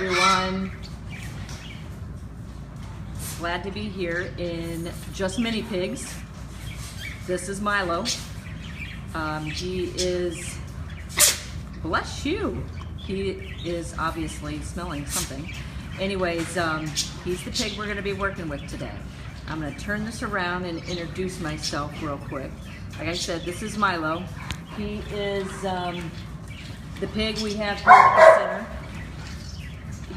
everyone. Glad to be here in Just Mini Pigs. This is Milo. He is, bless you, he is obviously smelling something. Anyways, he's the pig we're going to be working with today. I'm going to turn this around and introduce myself real quick. Like I said, this is Milo. He is the pig we have here at the center.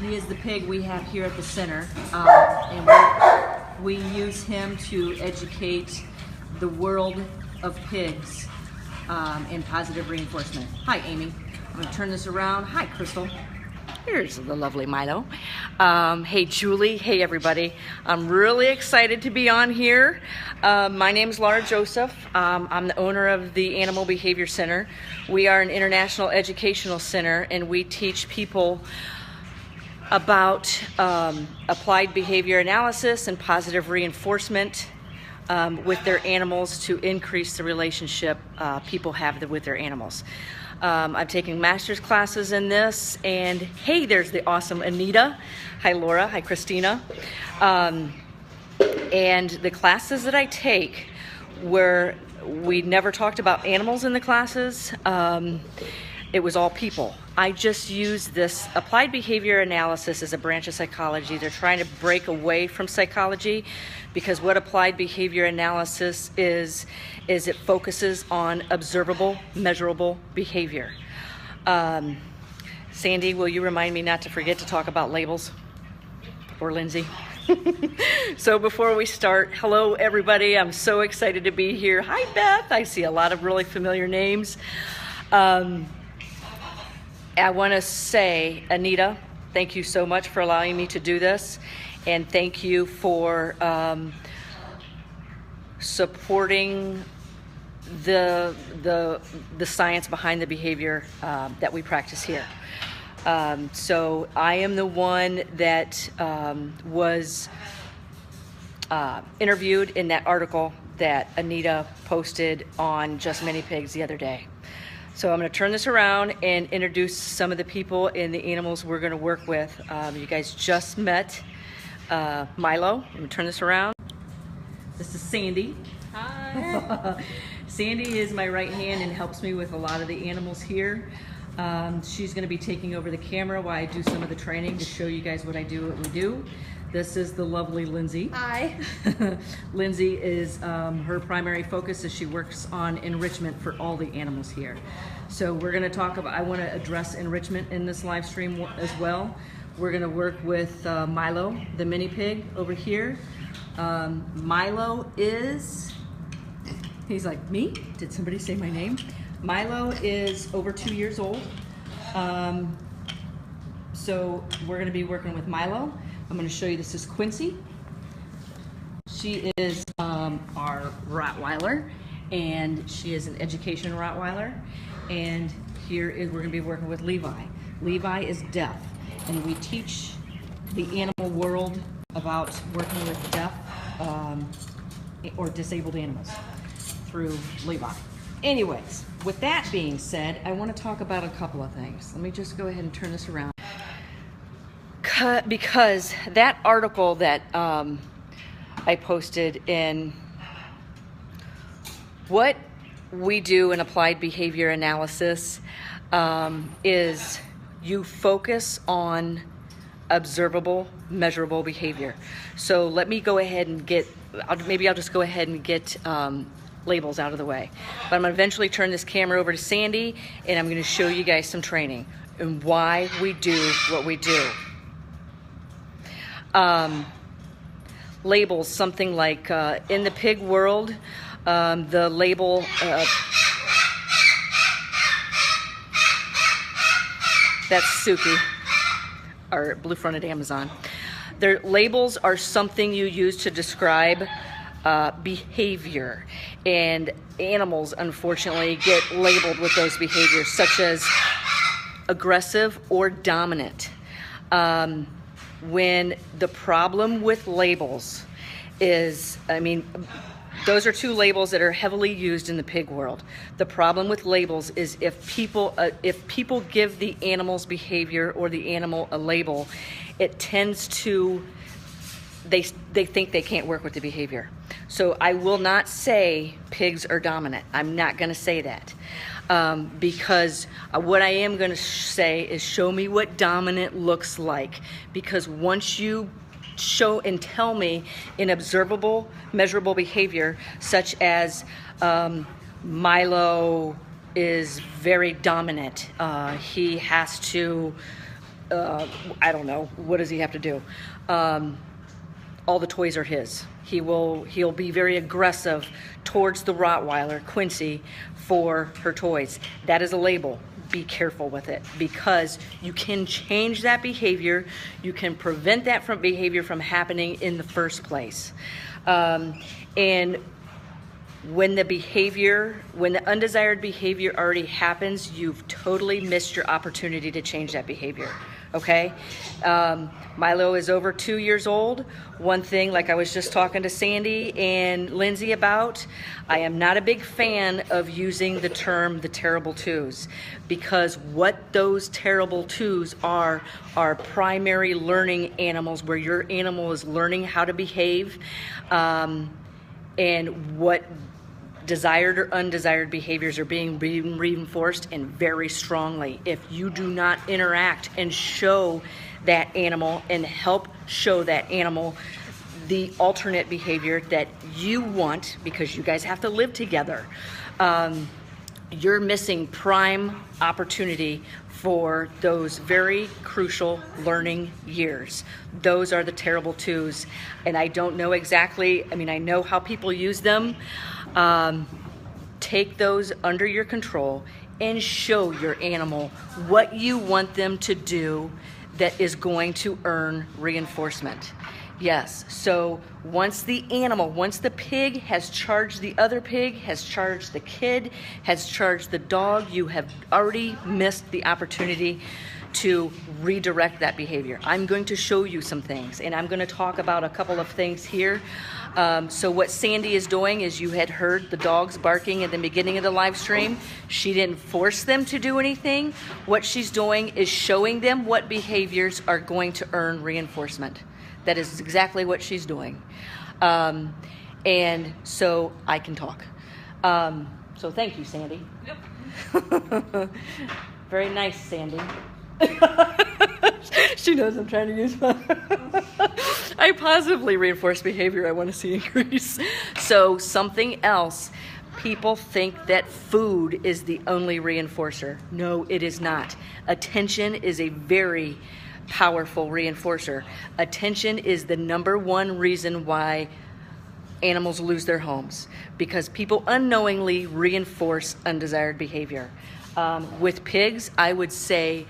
He is the pig we have here at the center, and we use him to educate the world of pigs in positive reinforcement. Hi, Amy. I'm going to turn this around. Hi, Crystal. Here's the lovely Milo. Hey, Julie. Hey, everybody. I'm really excited to be on here. My name's Lara Joseph. I'm the owner of the Animal Behavior Center. We are an international educational center, and we teach people about applied behavior analysis and positive reinforcement with their animals to increase the relationship people have with their animals. I'm taking master's classes in this, and hey, there's the awesome Anita. Hi, Laura. Hi, Christina. And the classes that I take, where we never talked about animals in the classes, it was all people. I just use this applied behavior analysis as a branch of psychology. They're trying to break away from psychology, because what applied behavior analysis is it focuses on observable, measurable behavior. Sandy, will you remind me not to forget to talk about labels? Or Lindsay? So before we start, hello everybody. I'm so excited to be here. Hi Beth, I see a lot of really familiar names. I want to say, Anita, thank you so much for allowing me to do this, and thank you for supporting the science behind the behavior that we practice here. So I am the one that was interviewed in that article that Anita posted on Just Mini Pigs the other day. So I'm going to turn this around and introduce some of the people and the animals we're going to work with. You guys just met Milo. I'm going to turn this around. This is Sandy. Hi. Sandy is my right hand and helps me with a lot of the animals here. She's going to be taking over the camera while I do some of the training to show you guys what we do. This is the lovely Lindsay. Hi. Lindsay is, her primary focus is she works on enrichment for all the animals here. So we're gonna talk about, I wanna address enrichment in this live stream as well. We're gonna work with Milo, the mini pig over here. Milo is, he's like, me? Did somebody say my name? Milo is over 2 years old. So we're gonna be working with Milo. I'm going to show you, this is Quincy. She is our Rottweiler, and she is an education Rottweiler. And here is, we're going to be working with Levi. Levi is deaf, and we teach the animal world about working with deaf or disabled animals through Levi. Anyways, with that being said, I want to talk about a couple of things. Let me just go ahead and turn this around. Because that article that I posted in what we do in applied behavior analysis is you focus on observable, measurable behavior. So let me go ahead and maybe I'll just go ahead and get labels out of the way. But I'm going to eventually turn this camera over to Sandy, and I'm going to show you guys some training and why we do what we do. Labels, something like in the pig world, the label that's Suki, our blue-fronted Amazon. Their labels are something you use to describe behavior, and animals unfortunately get labeled with those behaviors, such as aggressive or dominant. When the problem with labels is, Those are two labels that are heavily used in the pig world. The problem with labels is if people give the animal's behavior or the animal a label, it tends to, they think they can't work with the behavior. So I will not say pigs are dominant. I'm not going to say that. Because what I am going to say is show me what dominant looks like. Because once you show and tell me in observable, measurable behavior, such as Milo is very dominant. He has to, I don't know, what does he have to do? All the toys are his. He'll be very aggressive towards the Rottweiler, Quincy, for her toys. That is a label. Be careful with it, because you can change that behavior. You can prevent that behavior from happening in the first place. And when the undesired behavior already happens, you've totally missed your opportunity to change that behavior. Okay? Milo is over 2 years old. One thing, like I was just talking to Sandy and Lindsay about, I am not a big fan of using the term the terrible twos, because what those terrible twos are primary learning animals, where your animal is learning how to behave, and what desired or undesired behaviors are being reinforced, and very strongly. If you do not interact and show that animal and help show that animal the alternate behavior that you want, because you guys have to live together, you're missing prime opportunity for those very crucial learning years. Those are the terrible twos. And I don't know exactly, I mean, I know how people use them. Take those under your control and show your animal what you want them to do that is going to earn reinforcement. Yes, so once the pig has charged the other pig, has charged the kid, has charged the dog, you have already missed the opportunity to redirect that behavior. I'm going to show you some things, and I'm going to talk about a couple of things here. So what Sandy is doing is, you had heard the dogs barking at the beginning of the live stream. She didn't force them to do anything. What she's doing is showing them what behaviors are going to earn reinforcement. That is exactly what she's doing. And so I can talk. So thank you, Sandy. Yep. Very nice, Sandy. She knows I'm trying to use I positively reinforce behavior I want to see increase. So something else, people think that food is the only reinforcer. No, it is not. Attention is a very powerful reinforcer. Attention is the #1 reason why animals lose their homes, because people unknowingly reinforce undesired behavior. With pigs, I would say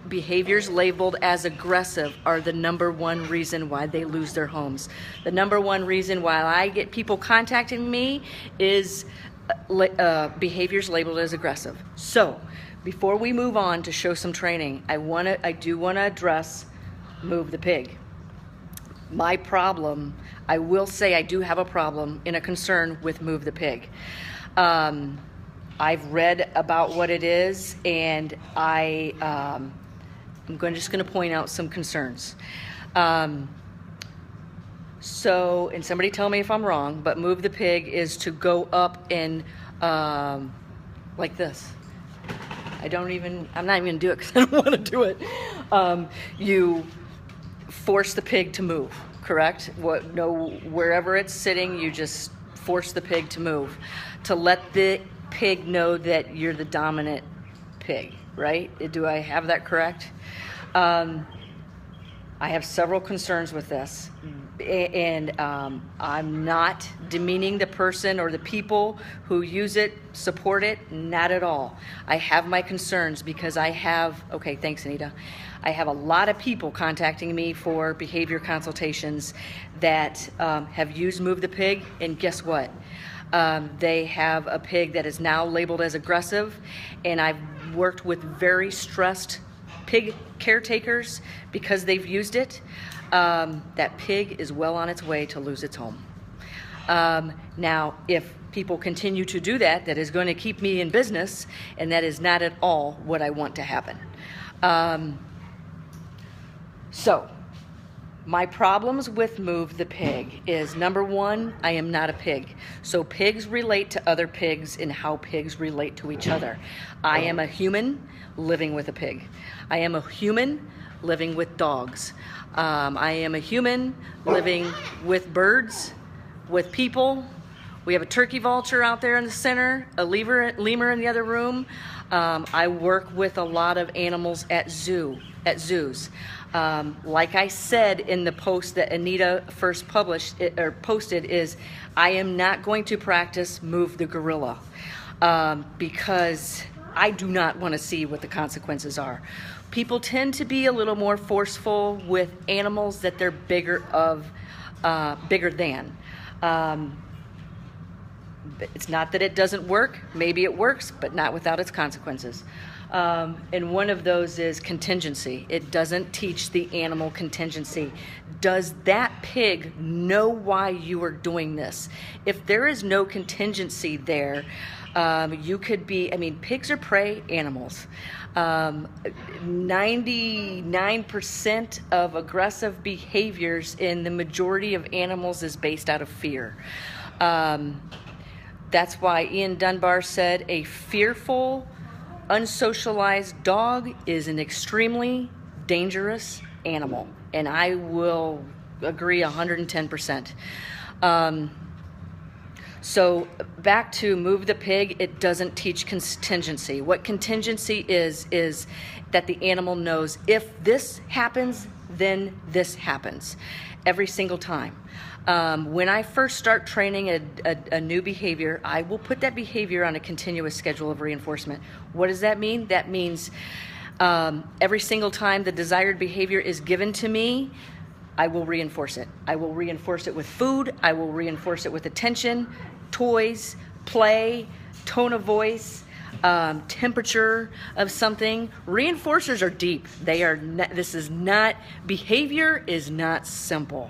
behaviors labeled as aggressive are the #1 reason why they lose their homes. The #1 reason why I get people contacting me is behaviors labeled as aggressive. So before we move on to show some training, I do want to address move the pig. My problem, I will say I do have a problem and a concern with move the pig. I've read about what it is, and I'm just going to point out some concerns. So, and somebody tell me if I'm wrong, but move the pig is to go up and like this. I'm not even going to do it because I don't want to do it. You force the pig to move, correct? Wherever it's sitting, you just force the pig to move, to let the pig know that you're the dominant pig, right? Do I have that correct? I have several concerns with this, and I'm not demeaning the person or the people who use it, support it, not at all. I have my concerns because okay, thanks, Anita. I have a lot of people contacting me for behavior consultations that have used Move the Pig, and guess what? They have a pig that is now labeled as aggressive, and I've worked with very stressed pig caretakers because they've used it. That pig is well on its way to lose its home. Now, if people continue to do that, that is going to keep me in business, and that is not at all what I want to happen. So, my problems with Move the Pig is, number one, I am not a pig. So pigs relate to other pigs and how pigs relate to each other. I am a human living with a pig. I am a human living with dogs. I am a human living with birds, with people. We have a turkey vulture out there in the center, a lemur in the other room. I work with a lot of animals at zoos. Like I said in the post that Anita first posted, is I am not going to practice Move the Gorilla because I do not want to see what the consequences are. People tend to be a little more forceful with animals that they're bigger than. It's not that it doesn't work. Maybe it works, but not without its consequences. And one of those is contingency. It doesn't teach the animal contingency. Does that pig know why you are doing this? If there is no contingency there, you could be, pigs are prey animals. 99% of aggressive behaviors in the majority of animals is based out of fear. That's why Ian Dunbar said a fearful, unsocialized dog is an extremely dangerous animal. And I will agree 110%. So back to Move the Pig, it doesn't teach contingency. What contingency is that the animal knows if this happens, then this happens every single time. When I first start training a new behavior, I will put that behavior on a continuous schedule of reinforcement. What does that mean? That means every single time the desired behavior is given to me, I will reinforce it. I will reinforce it with food. I will reinforce it with attention, toys, play, tone of voice, temperature of something. Reinforcers are deep. Behavior is not simple.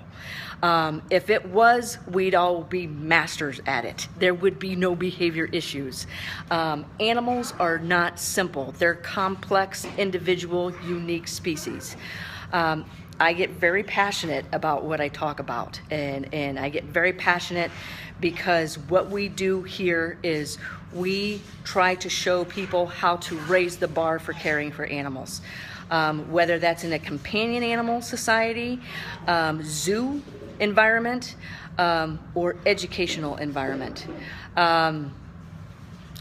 If it was, we'd all be masters at it. There would be no behavior issues. Animals are not simple. They're complex, individual, unique species. I get very passionate about what I talk about, and I get very passionate because what we do here is we try to show people how to raise the bar for caring for animals. Whether that's in a companion animal society, zoo environment, or educational environment.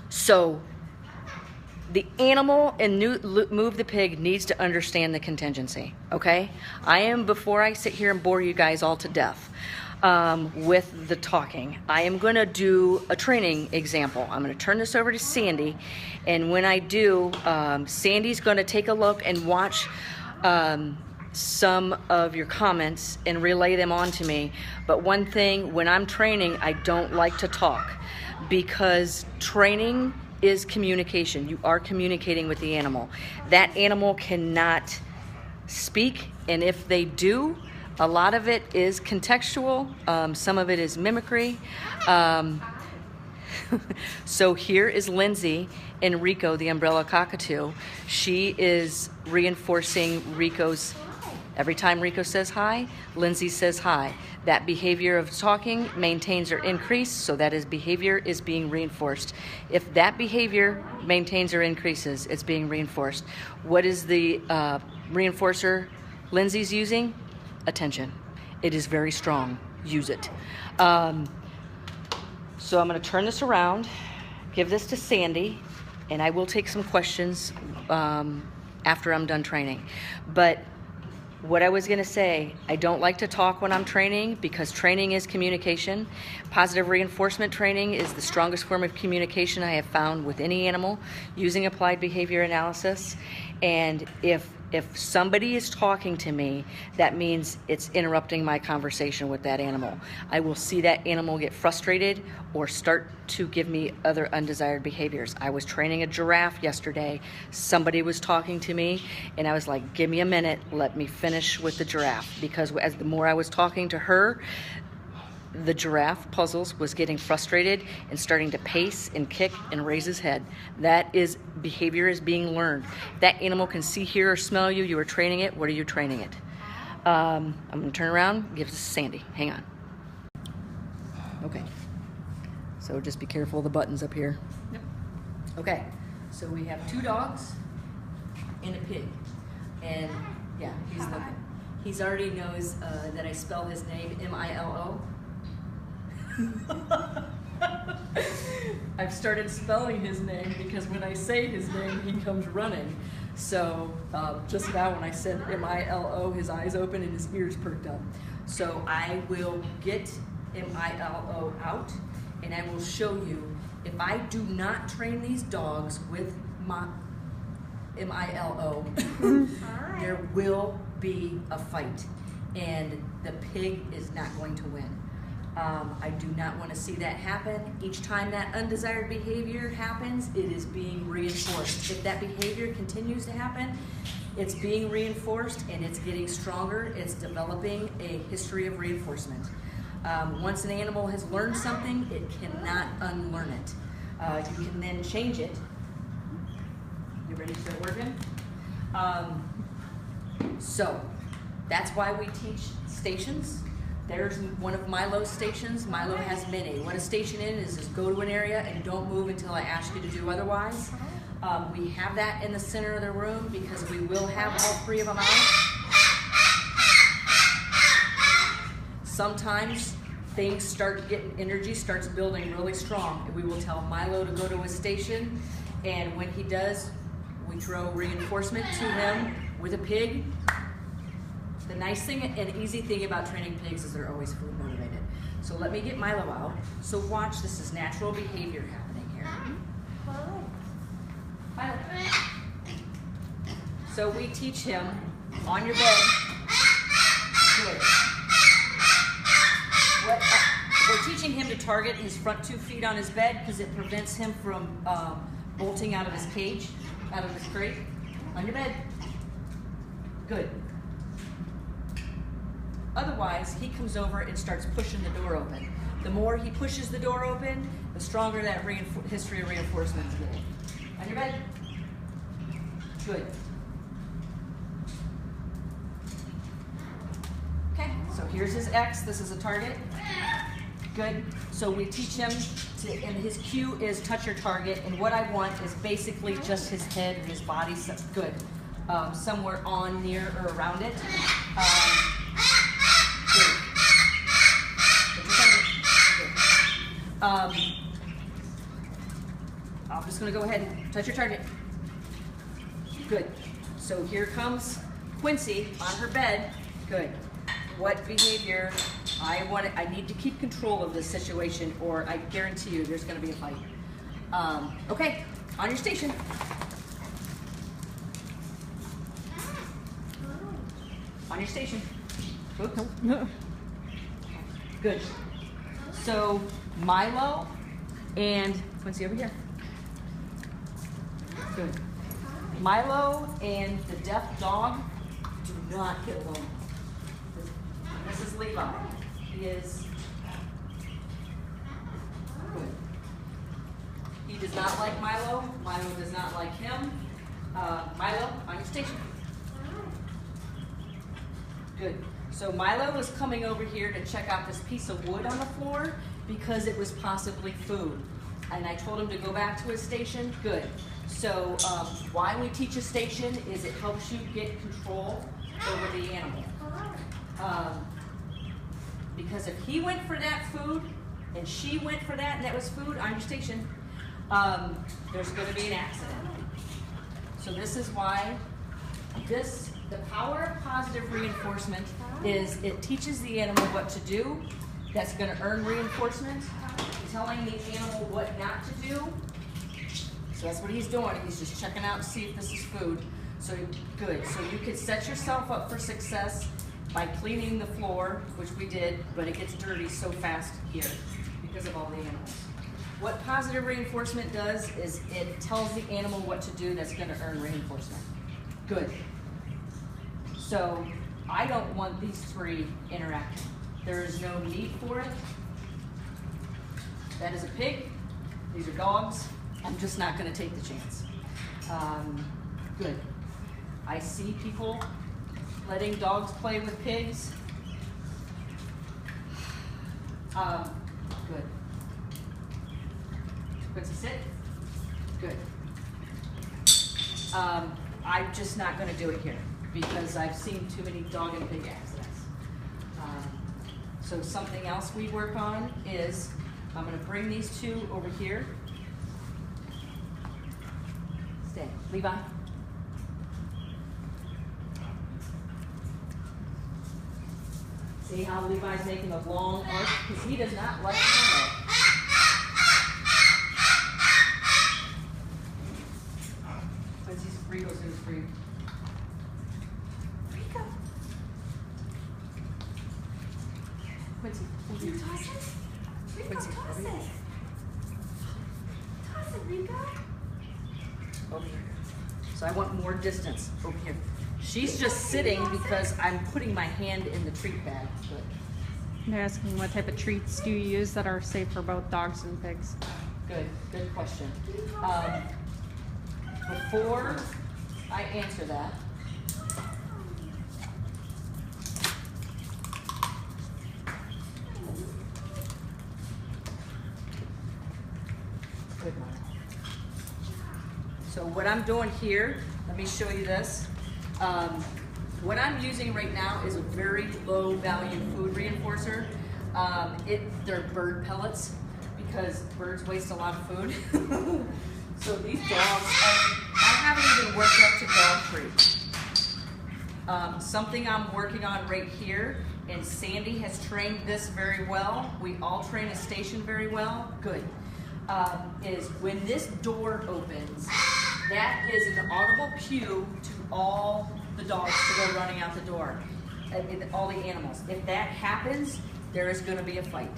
So the animal in Move the Pig needs to understand the contingency, okay? Before I sit here and bore you guys all to death with the talking, I am going to do a training example. I'm going to turn this over to Sandy, and when I do, Sandy's going to take a look and watch some of your comments and relay them on to me. But one thing, when I'm training, I don't like to talk, because training is communication. You are communicating with the animal. That animal cannot speak, and if they do, a lot of it is contextual, some of it is mimicry. So here is Lindsay and Rico, the umbrella cockatoo. She is reinforcing Rico's. Every time Rico says hi, Lindsay says hi. That behavior of talking maintains or increases, so that his behavior is being reinforced. If that behavior maintains or increases, it's being reinforced. What is the reinforcer Lindsay's using? Attention. It is very strong. Use it. So I'm going to turn this around, give this to Sandy, and I will take some questions after I'm done training. But what I was going to say, I don't like to talk when I'm training, because training is communication. Positive reinforcement training is the strongest form of communication I have found with any animal using applied behavior analysis. And if somebody is talking to me, that means it's interrupting my conversation with that animal. I will see that animal get frustrated or start to give me other undesired behaviors. I was training a giraffe yesterday. Somebody was talking to me, and I was like, give me a minute, let me finish with the giraffe. Because as the more I was talking to her, the giraffe puzzles was getting frustrated and starting to pace and kick and raise his head. That is behavior is being learned. That animal can see, hear, or smell you. You are training it. What are you training it? I'm going to turn around. Give this to Sandy. Hang on. Okay. So just be careful of the buttons up here. Yep. Okay. So we have 2 dogs and a pig. And yeah, he's looking. He's already knows that I spell his name M-I-L-O. I've started spelling his name because when I say his name, he comes running. So just now when I said M-I-L-O, his eyes open and his ears perked up. So I will get M-I-L-O out and I will show you if I do not train these dogs with my M-I-L-O, there will be a fight and the pig is not going to win. I do not want to see that happen. Each time that undesired behavior happens, it is being reinforced. If that behavior continues to happen, it's being reinforced and it's getting stronger. It's developing a history of reinforcement. Once an animal has learned something, it cannot unlearn it. You can then change it. You ready to start working? So that's why we teach stations. There's one of Milo's stations. Milo has many. What a station is go to an area and don't move until I ask you to do otherwise. We have that in the center of the room because we will have all 3 of them out. Sometimes things start getting, energy starts building really strong, and we will tell Milo to go to his station, and when he does, we throw reinforcement to him with a pig. The nice thing and easy thing about training pigs is they're always food motivated. So let me get Milo out. So watch, this is natural behavior happening here. Milo. So we teach him on your bed. Good. We're teaching him to target his front 2 feet on his bed because it prevents him from bolting out of his cage, out of his crate. On your bed. Good. Otherwise, he comes over and starts pushing the door open. The more he pushes the door open, the stronger that history of reinforcement is getting. On your bed. Good. Okay, so here's his X. This is a target. Good. So we teach him to, and his cue is touch your target, and what I want is basically just his head and his body. Good. Somewhere on, near, or around it. I'm just going to go ahead and touch your target. Good. So here comes Quincy on her bed. Good. What behavior? I need to keep control of this situation, or I guarantee you there's going to be a fight. Okay, on your station. On your station. Oops. Good. So Milo and Quincy over here. Good. Milo and the deaf dog do not get along. This is Levi. He is good. He does not like Milo. Milo does not like him. Milo, on your station. Good. So Milo was coming over here to check out this piece of wood on the floor because it was possibly food. And I told him to go back to his station. Good. So why we teach a station is it helps you get control over the animal. Because if he went for that food and she went for that and that was food on your station, there's going to be an accident. So this is why the power of positive reinforcement is it teaches the animal what to do. That's going to earn reinforcement. Telling the animal what not to do. So that's what he's doing. He's just checking out to see if this is food. So good. So you could set yourself up for success by cleaning the floor, which we did, but it gets dirty so fast here because of all the animals. What positive reinforcement does is it tells the animal what to do that's going to earn reinforcement. Good. So I don't want these 3 interacting. There is no need for it. That is a pig. These are dogs. I'm just not going to take the chance. Good. I see people letting dogs play with pigs. Good. Quincy, sit. Good. I'm just not going to do it here because I've seen too many dog and pig accidents. So something else we work on is I'm going to bring these two over here. Stay. Levi. See how Levi's making a long arc? Because he does not like Milo. Rico's in his free. Rico. Quincy. You toss it? Rico, Quincy, toss it. Toss it, Rico. Over here. So I want more distance over here. She's just sitting because I'm putting my hand in the treat bag. Good. They're asking what type of treats do you use that are safe for both dogs and pigs? Good. Good question. Before I answer that, good one. So what I'm doing here, let me show you this. What I'm using right now is a very low value food reinforcer. They're bird pellets because birds waste a lot of food. So these dogs, I haven't even worked up to dog treat. Something I'm working on right here, and Sandy has trained this very well. We all train a station very well. Good. Is when this door opens, that is an audible cue to all the dogs to go running out the door, all the animals. If that happens, there is going to be a fight.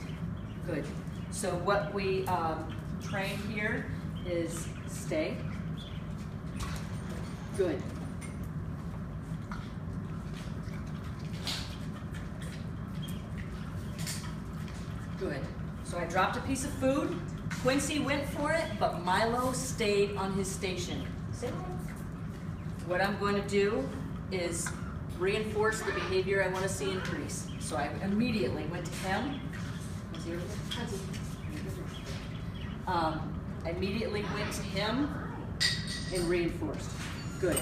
Good. So what we train here is stay. Good. Good. So I dropped a piece of food. Quincy went for it, but Milo stayed on his station. Sit. What I'm going to do is reinforce the behavior I want to see increase. So I immediately went to him. I immediately went to him and reinforced. Good.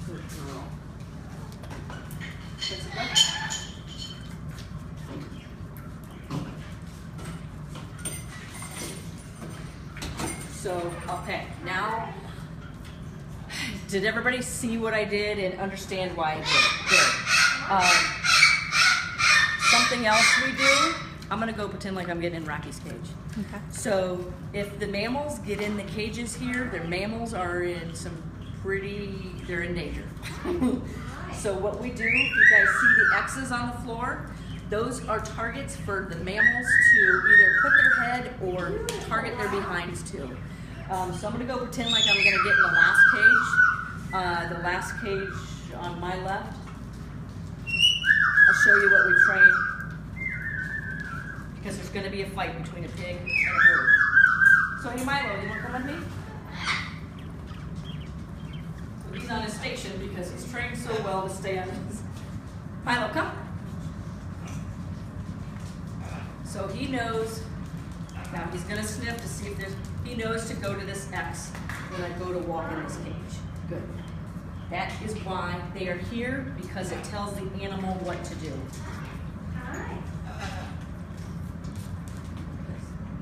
Good girl. So, okay, now, did everybody see what I did and understand why I did it? Good. Something else we do, I'm gonna go pretend like I'm getting in Rocky's cage. Okay. So, if the mammals get in the cages here, their mammals are in some they're in danger. So what we do, if you guys see the X's on the floor, those are targets for the mammals to either put their head or target their behinds to. So I'm gonna go pretend like I'm gonna get in the last cage on my left. I'll show you what we've trained, because there's gonna be a fight between a pig and a herd. So hey Milo, you wanna come with me? He's on his station because he's trained so well to stay on his. Milo, come. So he knows, now he's gonna sniff to see if he knows to go to this X when I go to walk in this cage. Good. That is why they are here, because it tells the animal what to do.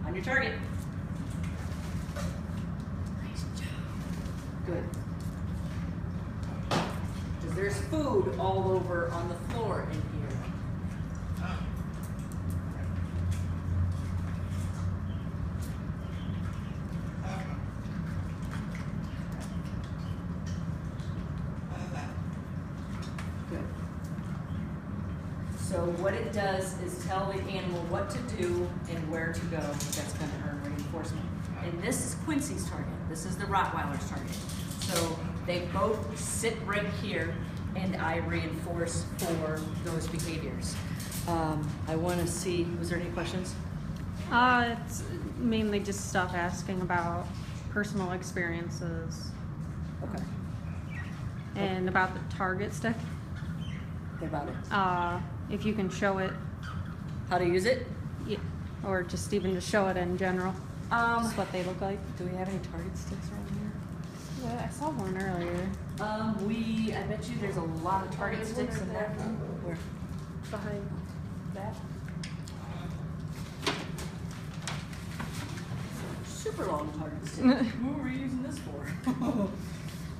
On your target. Nice job. Good. Because there's food all over on the floor in here. Good. So what it does is tell the animal what to do and where to go. That's going to earn reinforcement. and this is Quincy's target. This is the Rottweiler's target. So they both sit right here, and I reinforce for those behaviors. I want to see, was there any questions? It's mainly just stuff asking about personal experiences Okay. and about the target stick. What about it? If you can show it, How to use it? yeah, or just even just show it in general, just what they look like. Do we have any target sticks around here? Yeah, I saw one earlier. I bet you there's a lot of target sticks in that one. Where? Behind that. Super long target stick. What were we using this for?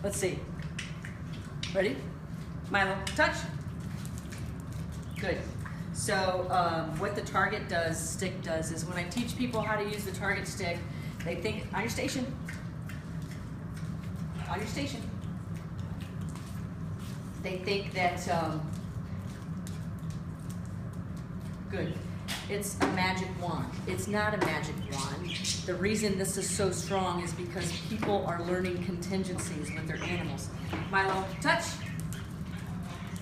Let's see. Ready? Milo, touch. Good. So what the target stick does is when I teach people how to use the target stick, they think, on your station. On your station. They think that, good. It's a magic wand. It's not a magic wand. The reason this is so strong is because people are learning contingencies with their animals. Milo, touch.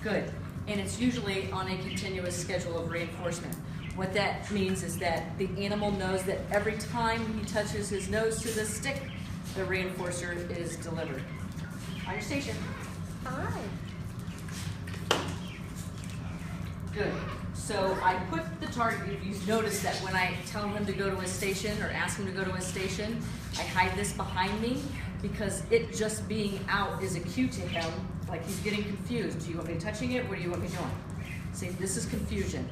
Good. And it's usually on a continuous schedule of reinforcement. What that means is that the animal knows that every time he touches his nose to the stick, the reinforcer is delivered. On your station. Hi. Good. So I put the target, you notice that when I tell him to go to his station or ask him to go to his station, I hide this behind me because it just being out is a cue to him, like he's getting confused. Do you want me touching it? What do you want me doing? See, this is confusion.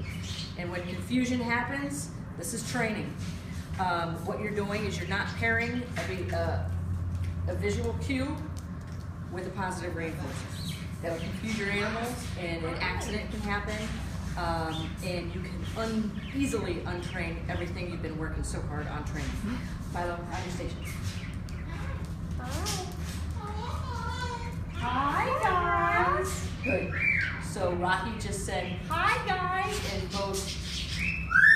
And when confusion happens, this is training. What you're doing is you're not pairing a visual cue with a positive reinforcer. That'll confuse your animals and an accident can happen. And you can easily untrain everything you've been working so hard on training. Milo, on your station. Hi, guys. Good. So Rocky just said, Hi, guys. and both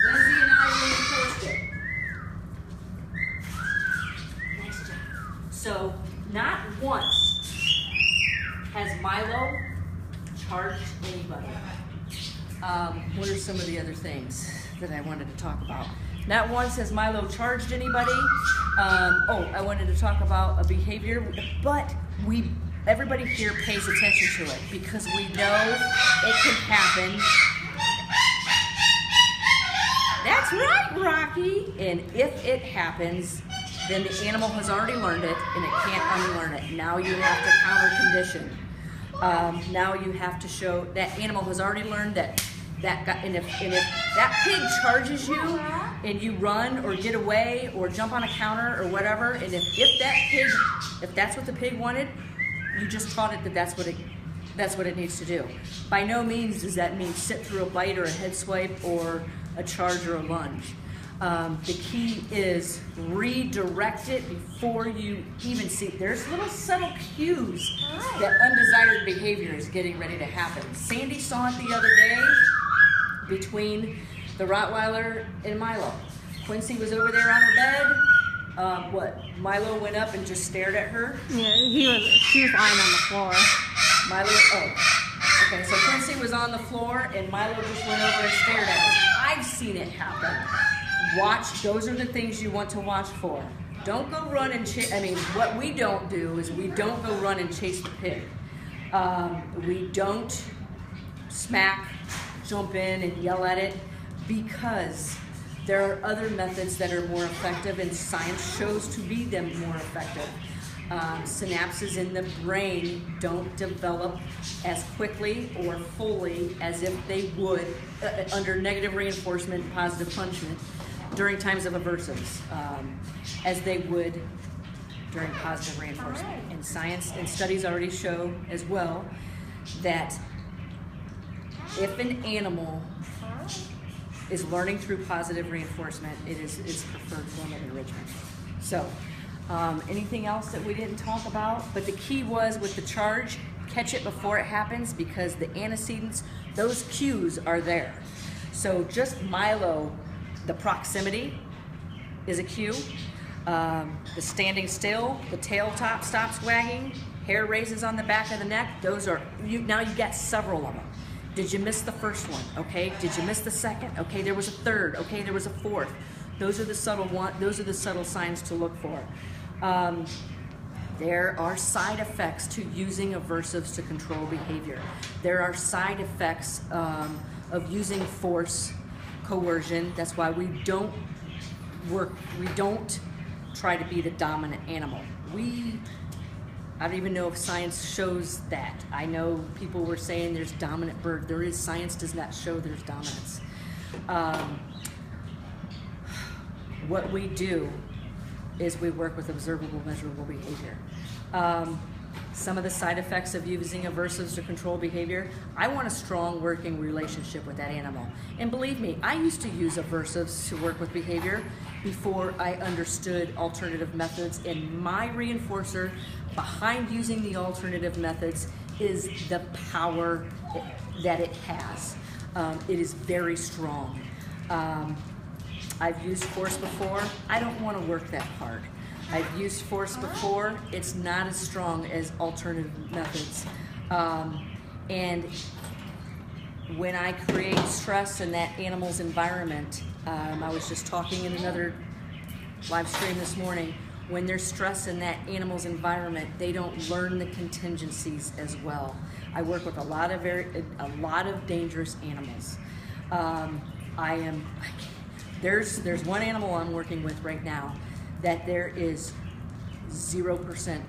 Lindsay and I reinforced it. Nice job. So not once has Milo charged anybody. What are some of the other things that I wanted to talk about? Not once has Milo charged anybody. I wanted to talk about a behavior, but everybody here pays attention to it because we know it can happen. That's right, Rocky. And if it happens, then the animal has already learned it and it can't unlearn it. Now you have to counter condition. Now you have to show that animal has already learned that and if that pig charges you and you run or get away or jump on a counter or whatever, and if that's what the pig wanted, you just taught it that that's what it needs to do. By no means does that mean sit through a bite or a head swipe or a charge or a lunge. The key is redirect it before you even see. There's little subtle cues that undesired behavior is getting ready to happen. Sandy saw it the other day between the Rottweiler and Milo. Quincy was over there on her bed. Milo went up and just stared at her. Yeah, she was lying on the floor. Okay, so Quincy was on the floor and Milo just went over and stared at her. I've seen it happen. Watch, those are the things you want to watch for. Don't go run and chase. What we don't do is we don't go run and chase the pig. We don't smack, jump in and yell at it because there are other methods that are more effective and science shows to be them more effective. Synapses in the brain don't develop as quickly or fully as if they would under negative reinforcement and positive punishment during times of aversives, as they would during positive reinforcement. And science and studies already show as well that if an animal is learning through positive reinforcement, it is its preferred form of enrichment. So, anything else that we didn't talk about? But the key was with the charge, catch it before it happens because the antecedents, those cues are there. So just Milo, the proximity is a cue. The standing still, the tail top stops wagging, hair raises on the back of the neck. Those are, now you got several of them. Did you miss the first one? Okay. Did you miss the second? Okay, there was a third. Okay, there was a fourth. Those are the subtle signs to look for. There are side effects to using aversives to control behavior. There are side effects of using force, coercion. That's why we don't try to be the dominant animal. I don't even know if science shows that. I know people were saying there's dominant bird. Science does not show there's dominance. What we do is we work with observable, measurable behavior. Some of the side effects of using aversives to control behavior, I want a strong working relationship with that animal. And believe me, I used to use aversives to work with behavior before I understood alternative methods, and my reinforcer behind using the alternative methods is the power that it has. It is very strong. I've used force before. I don't want to work that hard. I've used force before. It's not as strong as alternative methods. And when I create stress in that animal's environment, I was just talking in another live stream this morning, when there's stress in that animal's environment, they don't learn the contingencies as well. I work with a lot of dangerous animals. There's one animal I'm working with right now that there is 0%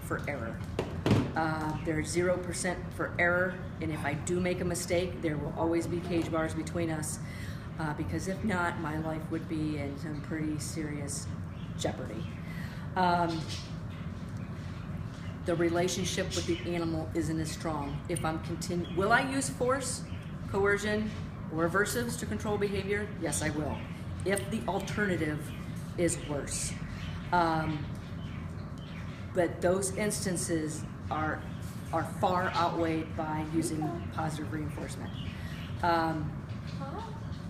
for error. There's 0% for error, and if I do make a mistake, there will always be cage bars between us, because if not, my life would be in some pretty serious jeopardy. The relationship with the animal isn't as strong. Will I use force, coercion, or aversives to control behavior? Yes, I will. If the alternative is worse. But those instances are far outweighed by using positive reinforcement.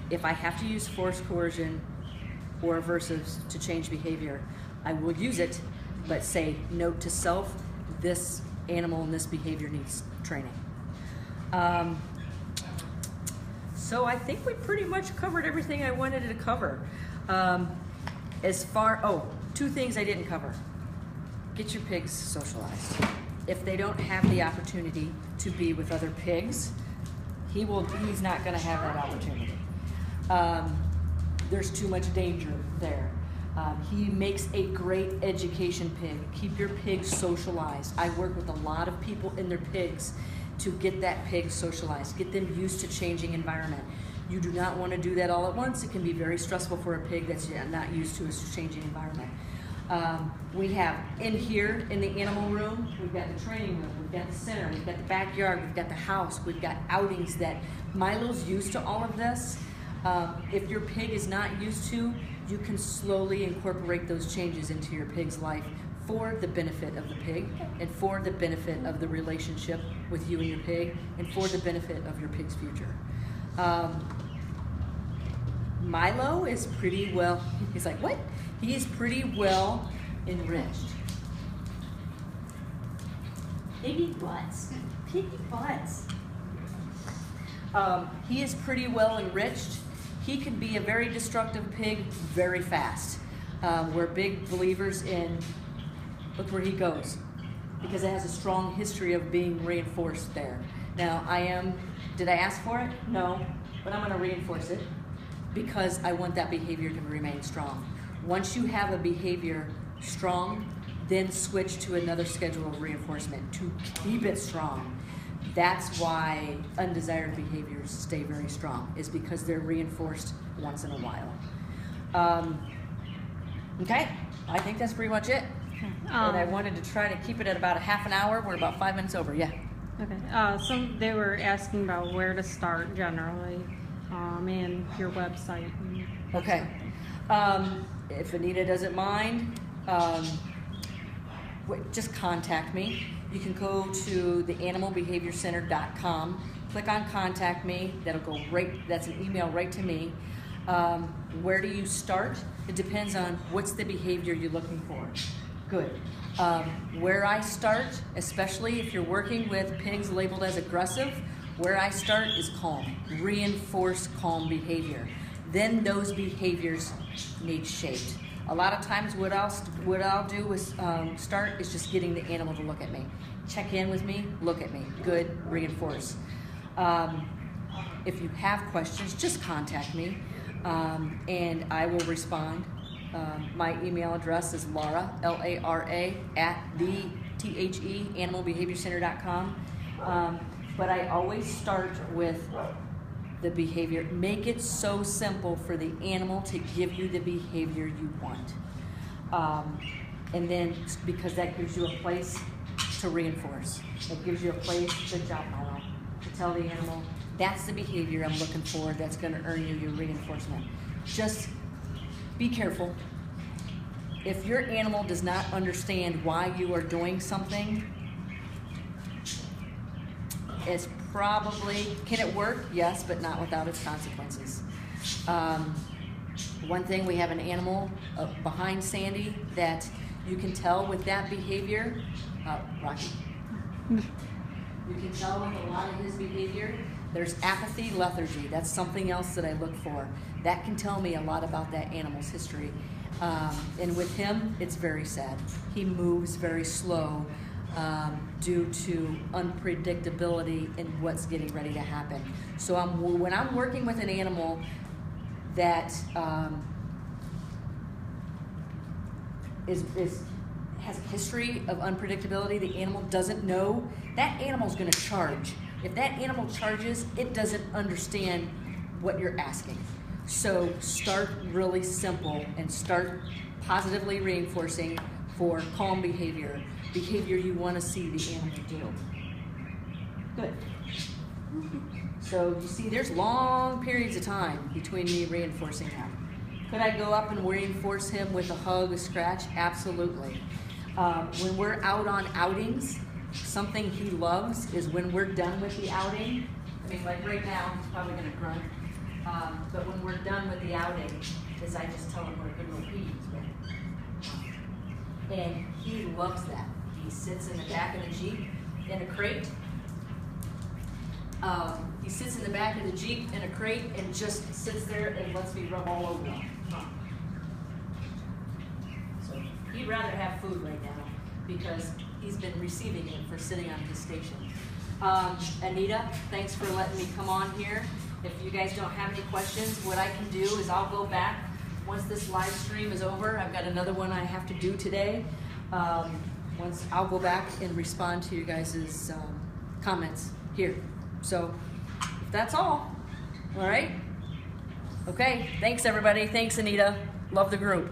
If I have to use force, coercion, or aversives to change behavior, I will use it, but say, note to self, this animal and this behavior needs training. So I think we pretty much covered everything I wanted to cover. Two things I didn't cover. Get your pigs socialized. If they don't have the opportunity to be with other pigs, he's not gonna have that opportunity. There's too much danger there. He makes a great education pig. Keep your pigs socialized. I work with a lot of people and their pigs to get that pig socialized, get them used to changing environment. You do not want to do that all at once. It can be very stressful for a pig that's not used to a changing environment. We have in here, in the animal room, we've got the training room, we've got the center, we've got the backyard, we've got the house, we've got outings that Milo's used to all of this. If your pig is not used to, you can slowly incorporate those changes into your pig's life for the benefit of the pig, and for the benefit of the relationship with you and your pig, and for the benefit of your pig's future. Milo is pretty well, he's like, what? He is pretty well enriched. Piggy butts. Piggy butts. He is pretty well enriched. He can be a very destructive pig very fast. We're big believers in, look where he goes, because it has a strong history of being reinforced there. Now did I ask for it? No, but I'm gonna reinforce it because I want that behavior to remain strong. Once you have a behavior strong, then switch to another schedule of reinforcement to keep it strong. That's why undesired behaviors stay very strong, is because they're reinforced once in a while. Okay, I think that's pretty much it. And I wanted to try to keep it at about a half an hour. We're about 5 minutes over, yeah. Okay, they were asking about where to start generally, and your website. Okay, if Anita doesn't mind, just contact me. You can go to theanimalbehaviorcenter.com, click on contact me. That'll go right, that's an email right to me. Where do you start? It depends on what's the behavior you're looking for. Good. Where I start, especially if you're working with pigs labeled as aggressive, where I start is calm. Reinforce calm behavior. Then those behaviors need shaped. A lot of times what I'll do is start is just getting the animal to look at me. Check in with me, look at me. Good, reinforce. If you have questions, just contact me and I will respond. My email address is Lara, Lara, at theanimalbehaviorcenter.com. But I always start with the behavior. Make it so simple for the animal to give you the behavior you want. And then, because that gives you a place to reinforce. It gives you a place, good job, Milo, to tell the animal, that's the behavior I'm looking for that's going to earn you your reinforcement. Just be careful. If your animal does not understand why you are doing something, it's probably, can it work? Yes, but not without its consequences. One thing, we have an animal behind Sandy that you can tell with that behavior, Rocky. You can tell with a lot of his behavior, there's apathy, lethargy. That's something else that I look for. That can tell me a lot about that animal's history. And with him, it's very sad. He moves very slow due to unpredictability in what's getting ready to happen. So when I'm working with an animal that has a history of unpredictability, the animal doesn't know, that animal's gonna charge. If that animal charges, it doesn't understand what you're asking. So start really simple and start positively reinforcing for calm behavior you want to see the animal do. Good. So you see there's long periods of time between me reinforcing him. Could I go up and reinforce him with a hug, a scratch? Absolutely. When we're out on outings, something he loves is when we're done with the outing. I mean, like right now, he's probably going to grunt. But when we're done with the outing, is I just tell him what a good little pee he's been. And he loves that. He sits in the back of the Jeep in a crate. He sits in the back of the Jeep in a crate and just sits there and lets me rub all over him. So he'd rather have food right now because he's been receiving it for sitting on his station. Anita, thanks for letting me come on here. If you guys don't have any questions, what I can do is I'll go back once this live stream is over. I've got another one I have to do today. Once I'll go back and respond to you guys' comments here. So if that's all right? Okay, thanks everybody. Thanks Anita. Love the group.